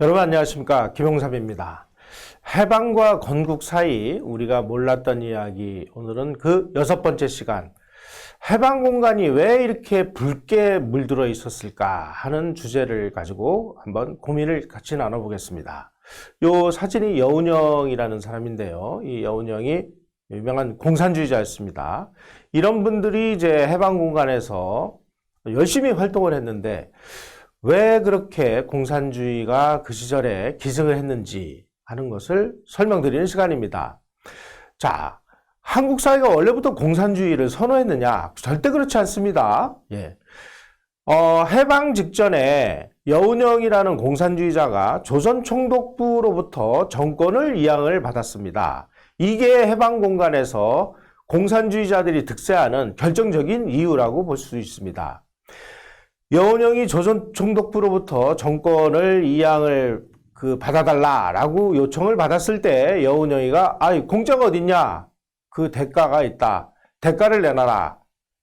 여러분 안녕하십니까, 김용삼입니다. 해방과 건국 사이 우리가 몰랐던 이야기, 오늘은 그 6번째 시간, 해방 공간이 왜 이렇게 붉게 물들어 있었을까 하는 주제를 가지고 한번 고민을 같이 나눠보겠습니다. 요 사진이 여운형이라는 사람인데요, 이 여운형이 유명한 공산주의자였습니다. 이런 분들이 이제 해방 공간에서 열심히 활동을 했는데 왜 그렇게 공산주의가 그 시절에 기승을 했는지 하는 것을 설명드리는 시간입니다. 자, 한국 사회가 원래부터 공산주의를 선호했느냐? 절대 그렇지 않습니다. 해방 직전에 여운형이라는 공산주의자가 조선 총독부로부터 정권을 이양을 받았습니다. 이게 해방 공간에서 공산주의자들이 득세하는 결정적인 이유라고 볼 수 있습니다. 여운형이 조선 총독부로부터 정권을 이양을 받아달라라고 요청을 받았을 때 여운형이가 공짜가 어딨냐? 그 대가가 있다. 대가를 내놔라.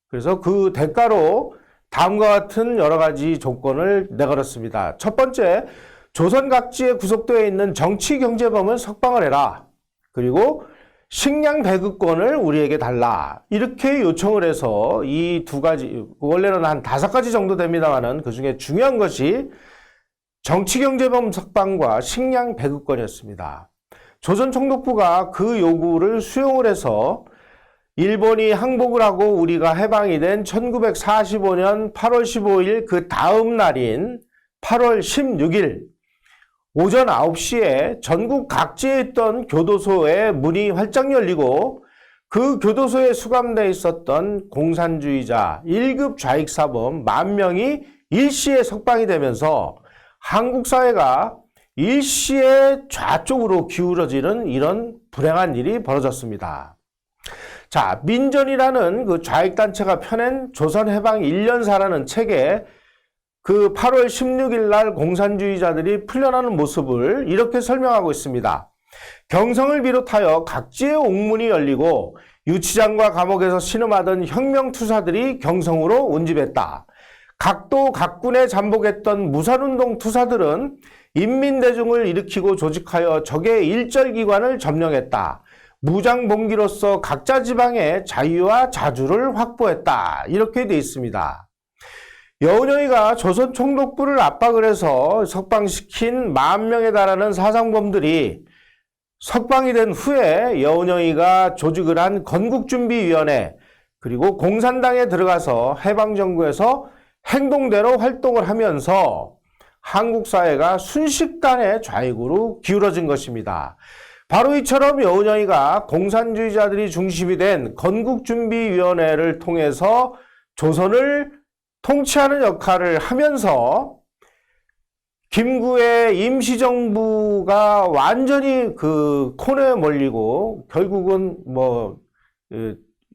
그래서 그 대가로 다음과 같은 여러 가지 조건을 내걸었습니다. 첫 번째, 조선 각지에 구속되어 있는 정치 경제범을 석방을 해라. 그리고 식량 배급권을 우리에게 달라. 이렇게 요청을 해서 이 두 가지, 원래는 한 5가지 정도 됩니다만은 그 중에 중요한 것이 정치경제범 석방과 식량 배급권이었습니다. 조선 총독부가 그 요구를 수용을 해서 일본이 항복을 하고 우리가 해방이 된 1945년 8월 15일 그 다음 날인 8월 16일 오전 9시에 전국 각지에 있던 교도소의 문이 활짝 열리고 그 교도소에 수감되어 있었던 공산주의자 1급 좌익사범 10,000명이 일시에 석방이 되면서 한국 사회가 일시에 좌쪽으로 기울어지는 이런 불행한 일이 벌어졌습니다. 자, 민전이라는 그 좌익단체가 펴낸 조선해방 1년사라는 책에 그 8월 16일 날 공산주의자들이 풀려나는 모습을 이렇게 설명하고 있습니다. 경성을 비롯하여 각지의 옥문이 열리고 유치장과 감옥에서 신음하던 혁명투사들이 경성으로 운집했다. 각도 각군에 잠복했던 무산운동 투사들은 인민대중을 일으키고 조직하여 적의 일절기관을 점령했다. 무장봉기로서 각자 지방의 자유와 자주를 확보했다. 이렇게 되어 있습니다. 여운형이가 조선 총독부를 압박을 해서 석방시킨 10,000명에 달하는 사상범들이 석방이 된 후에 여운형이가 조직을 한 건국준비위원회 그리고 공산당에 들어가서 해방정부에서 행동대로 활동을 하면서 한국 사회가 순식간에 좌익으로 기울어진 것입니다. 바로 이처럼 여운형이가 공산주의자들이 중심이 된 건국준비위원회를 통해서 조선을 통치하는 역할을 하면서 김구의 임시정부가 완전히 그 코너에 몰리고 결국은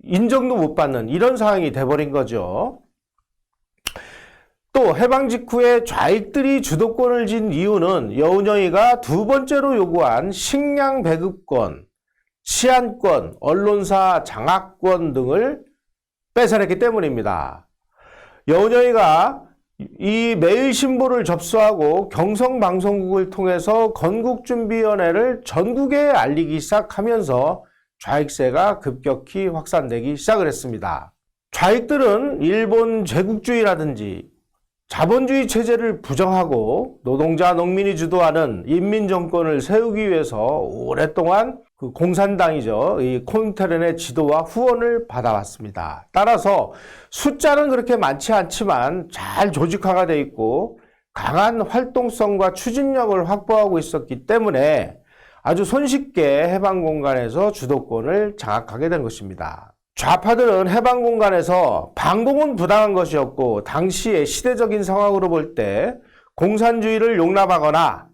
인정도 못 받는 이런 상황이 돼버린 거죠. 또 해방 직후에 좌익들이 주도권을 쥔 이유는 여운형이가 두 번째로 요구한 식량 배급권, 치안권, 언론사 장악권 등을 뺏어냈기 때문입니다. 여운형이가 이 매일신보를 접수하고 경성방송국을 통해서 건국준비위원회를 전국에 알리기 시작하면서 좌익세가 급격히 확산되기 시작을 했습니다. 좌익들은 일본 제국주의라든지 자본주의 체제를 부정하고 노동자, 농민이 주도하는 인민정권을 세우기 위해서 오랫동안 그 공산당이죠. 이 코민테른의 지도와 후원을 받아왔습니다. 따라서 숫자는 그렇게 많지 않지만 잘 조직화가 되어 있고 강한 활동성과 추진력을 확보하고 있었기 때문에 아주 손쉽게 해방 공간에서 주도권을 장악하게 된 것입니다. 좌파들은 해방 공간에서 반공은 부당한 것이었고 당시의 시대적인 상황으로 볼 때 공산주의를 용납하거나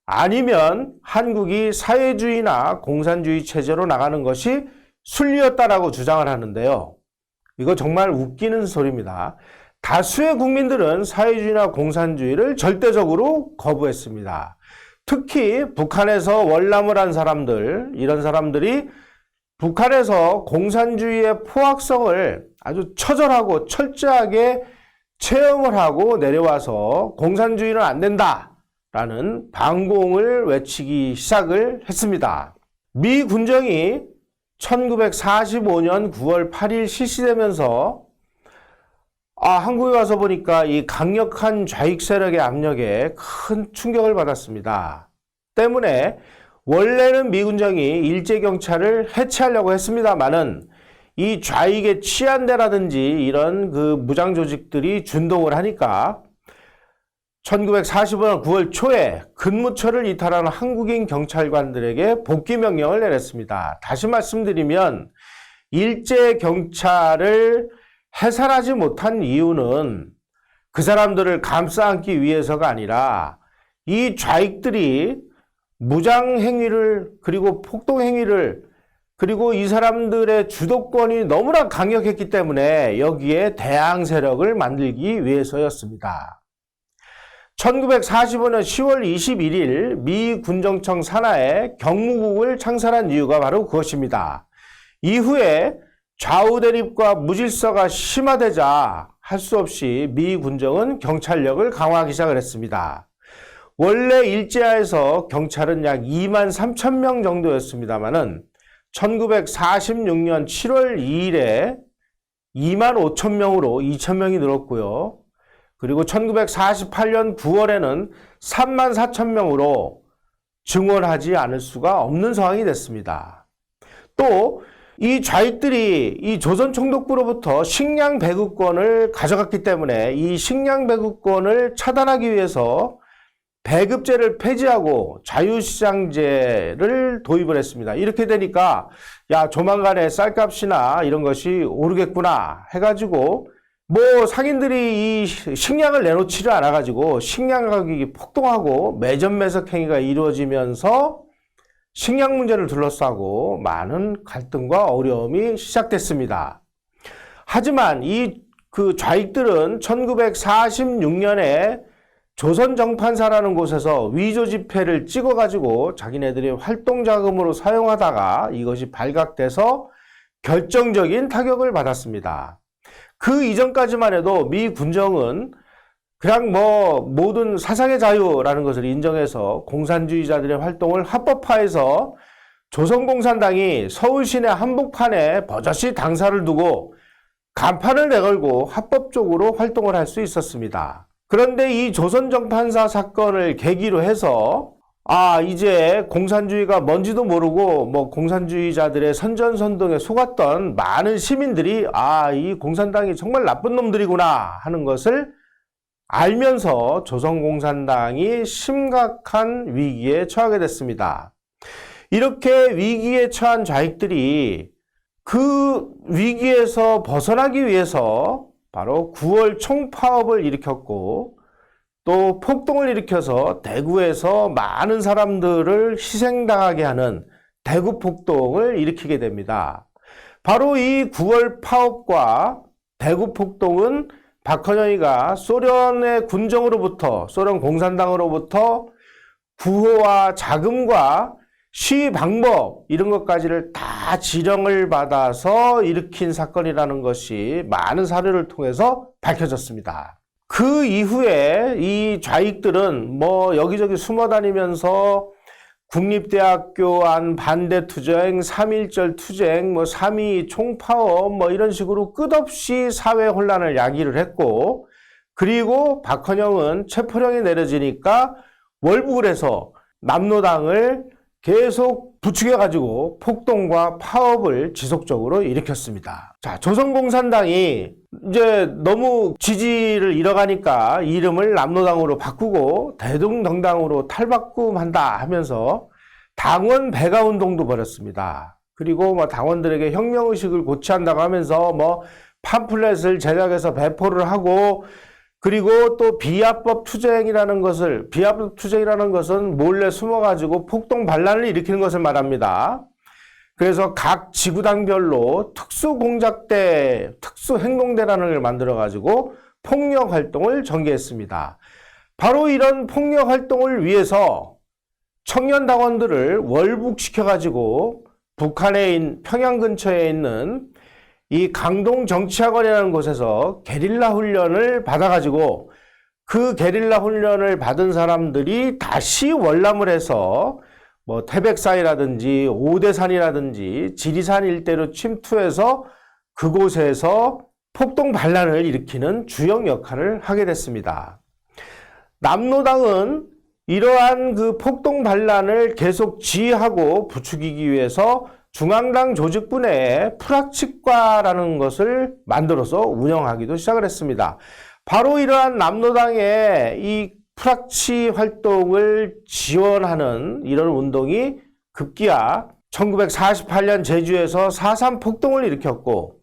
아니면 한국이 사회주의나 공산주의 체제로 나가는 것이 순리였다라고 주장을 하는데요. 이거 정말 웃기는 소리입니다. 다수의 국민들은 사회주의나 공산주의를 절대적으로 거부했습니다. 특히 북한에서 월남을 한 사람들, 이런 사람들이 북한에서 공산주의의 포악성을 아주 처절하고 철저하게 체험을 하고 내려와서 공산주의는 안 된다. 라는 반공을 외치기 시작을 했습니다. 미 군정이 1945년 9월 8일 실시되면서 한국에 와서 보니까 이 강력한 좌익 세력의 압력에 큰 충격을 받았습니다. 때문에 원래는 미 군정이 일제경찰을 해체하려고 했습니다만은 이 좌익의 치안대라든지 이런 그 무장 조직들이 준동을 하니까 1945년 9월 초에 근무처를 이탈한 한국인 경찰관들에게 복귀 명령을 내렸습니다. 다시 말씀드리면 일제 경찰을 해산하지 못한 이유는 그 사람들을 감싸 안기 위해서가 아니라 이 좌익들이 무장 행위를 그리고 폭동 행위를 그리고 이 사람들의 주도권이 너무나 강력했기 때문에 여기에 대항 세력을 만들기 위해서였습니다. 1945년 10월 21일 미 군정청 산하에 경무국을 창설한 이유가 바로 그것입니다. 이후에 좌우 대립과 무질서가 심화되자 할 수 없이 미 군정은 경찰력을 강화하기 시작을 했습니다. 원래 일제하에서 경찰은 약 2만 3천 명 정도였습니다만은 1946년 7월 2일에 2만 5천 명으로 2천 명이 늘었고요. 그리고 1948년 9월에는 3만 4천 명으로 증원하지 않을 수가 없는 상황이 됐습니다. 또 이 좌익들이 이 조선총독부로부터 식량 배급권을 가져갔기 때문에 이 식량 배급권을 차단하기 위해서 배급제를 폐지하고 자유시장제를 도입을 했습니다. 이렇게 되니까 조만간에 쌀값이나 이런 것이 오르겠구나 해가지고 상인들이 이 식량을 내놓지를 않아가지고 식량 가격이 폭등하고 매점매석 행위가 이루어지면서 식량 문제를 둘러싸고 많은 갈등과 어려움이 시작됐습니다. 하지만 이 좌익들은 1946년에 조선정판사라는 곳에서 위조 지폐를 찍어가지고 자기네들이 활동자금으로 사용하다가 이것이 발각돼서 결정적인 타격을 받았습니다. 그 이전까지만 해도 미 군정은 그냥 모든 사상의 자유라는 것을 인정해서 공산주의자들의 활동을 합법화해서 조선공산당이 서울 시내 한복판에 버젓이 당사를 두고 간판을 내걸고 합법적으로 활동을 할 수 있었습니다. 그런데 이 조선정판사 사건을 계기로 해서 이제 공산주의가 뭔지도 모르고 공산주의자들의 선전선동에 속았던 많은 시민들이 이 공산당이 정말 나쁜 놈들이구나 하는 것을 알면서 조선공산당이 심각한 위기에 처하게 됐습니다. 이렇게 위기에 처한 좌익들이 그 위기에서 벗어나기 위해서 바로 9월 총파업을 일으켰고 또 폭동을 일으켜서 대구에서 많은 사람들을 희생당하게 하는 대구 폭동을 일으키게 됩니다. 바로 이 9월 파업과 대구 폭동은 박헌영이가 소련의 군정으로부터 소련 공산당으로부터 구호와 자금과 시위 방법 이런 것까지를 다 지령을 받아서 일으킨 사건이라는 것이 많은 사료를 통해서 밝혀졌습니다. 그 이후에 이 좌익들은 여기저기 숨어 다니면서 국립대학교 안 반대 투쟁, 3.1절 투쟁, 3.2 총파업 이런 식으로 끝없이 사회 혼란을 야기를 했고, 그리고 박헌영은 체포령이 내려지니까 월북을 해서 남로당을 계속 부추겨가지고 폭동과 파업을 지속적으로 일으켰습니다. 자, 조선공산당이 이제 너무 지지를 잃어가니까 이름을 남로당으로 바꾸고 대동정당으로 탈바꿈한다 하면서 당원 배가 운동도 벌였습니다. 그리고 당원들에게 혁명의식을 고취한다고 하면서 팜플렛을 제작해서 배포를 하고, 그리고 또 비합법 투쟁이라는 것은 몰래 숨어가지고 폭동 반란을 일으키는 것을 말합니다. 그래서 각 지구당별로 특수공작대, 특수행동대라는 걸 만들어가지고 폭력 활동을 전개했습니다. 바로 이런 폭력 활동을 위해서 청년당원들을 월북시켜가지고 평양 근처에 있는 이 강동정치학원이라는 곳에서 게릴라 훈련을 받아가지고 그 게릴라 훈련을 받은 사람들이 다시 월남을 해서 뭐 태백산이라든지 오대산이라든지 지리산 일대로 침투해서 그곳에서 폭동 반란을 일으키는 주역 역할을 하게 됐습니다. 남로당은 이러한 그 폭동 반란을 계속 지휘하고 부추기기 위해서 중앙당 조직부 내에 프락치과라는 것을 만들어서 운영하기도 시작을 했습니다. 바로 이러한 남로당의 이 프락치 활동을 지원하는 이런 운동이 급기야 1948년 제주에서 4.3 폭동을 일으켰고,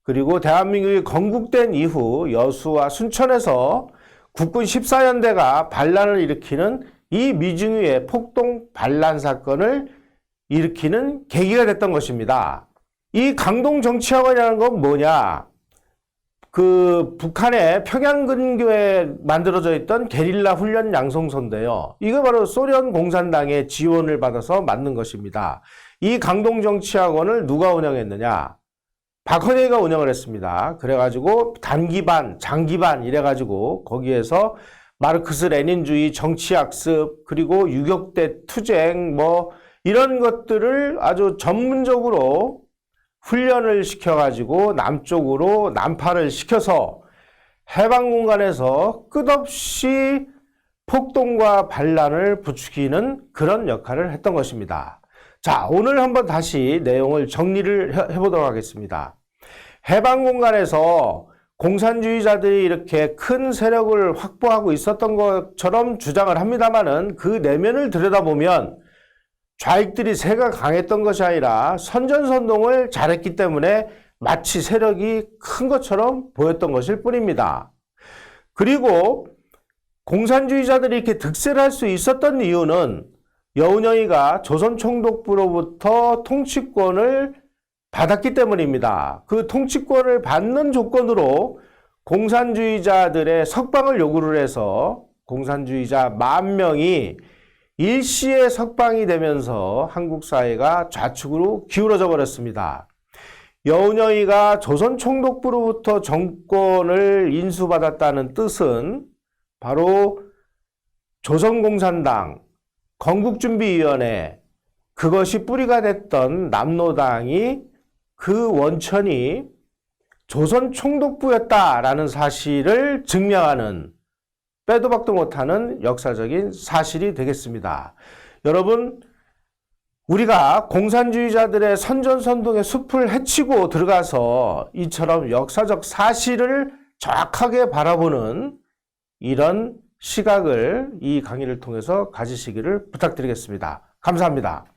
그리고 대한민국이 건국된 이후 여수와 순천에서 국군 14연대가 반란을 일으키는 이 미중유의 폭동 반란 사건을 일으키는 계기가 됐던 것입니다. 이 강동정치학원이라는 건 뭐냐? 그 북한의 평양 근교에 만들어져 있던 게릴라 훈련 양성소인데요. 이거 바로 소련 공산당의 지원을 받아서 만든 것입니다. 이 강동정치학원을 누가 운영했느냐? 박헌혜가 운영을 했습니다. 그래가지고 단기반, 장기반 이래가지고 거기에서 마르크스 레닌주의 정치학습, 그리고 유격대 투쟁 뭐 이런 것들을 아주 전문적으로 훈련을 시켜가지고 남쪽으로 난파를 시켜서 해방공간에서 끝없이 폭동과 반란을 부추기는 그런 역할을 했던 것입니다. 자, 오늘 한번 다시 내용을 정리를 해보도록 하겠습니다. 해방공간에서 공산주의자들이 이렇게 큰 세력을 확보하고 있었던 것처럼 주장을 합니다만은 그 내면을 들여다보면 좌익들이 세가 강했던 것이 아니라 선전선동을 잘했기 때문에 마치 세력이 큰 것처럼 보였던 것일 뿐입니다. 그리고 공산주의자들이 이렇게 득세를 할 수 있었던 이유는 여운형이가 조선총독부로부터 통치권을 받았기 때문입니다. 그 통치권을 받는 조건으로 공산주의자들의 석방을 요구를 해서 공산주의자 10,000명이 일시에 석방이 되면서 한국 사회가 좌측으로 기울어져 버렸습니다. 여운형이가 조선총독부로부터 정권을 인수받았다는 뜻은 바로 조선공산당, 건국준비위원회, 그것이 뿌리가 됐던 남로당이 그 원천이 조선총독부였다라는 사실을 증명하는 빼도 박도 못하는 역사적인 사실이 되겠습니다. 여러분, 우리가 공산주의자들의 선전선동의 숲을 헤치고 들어가서 이처럼 역사적 사실을 정확하게 바라보는 이런 시각을 이 강의를 통해서 가지시기를 부탁드리겠습니다. 감사합니다.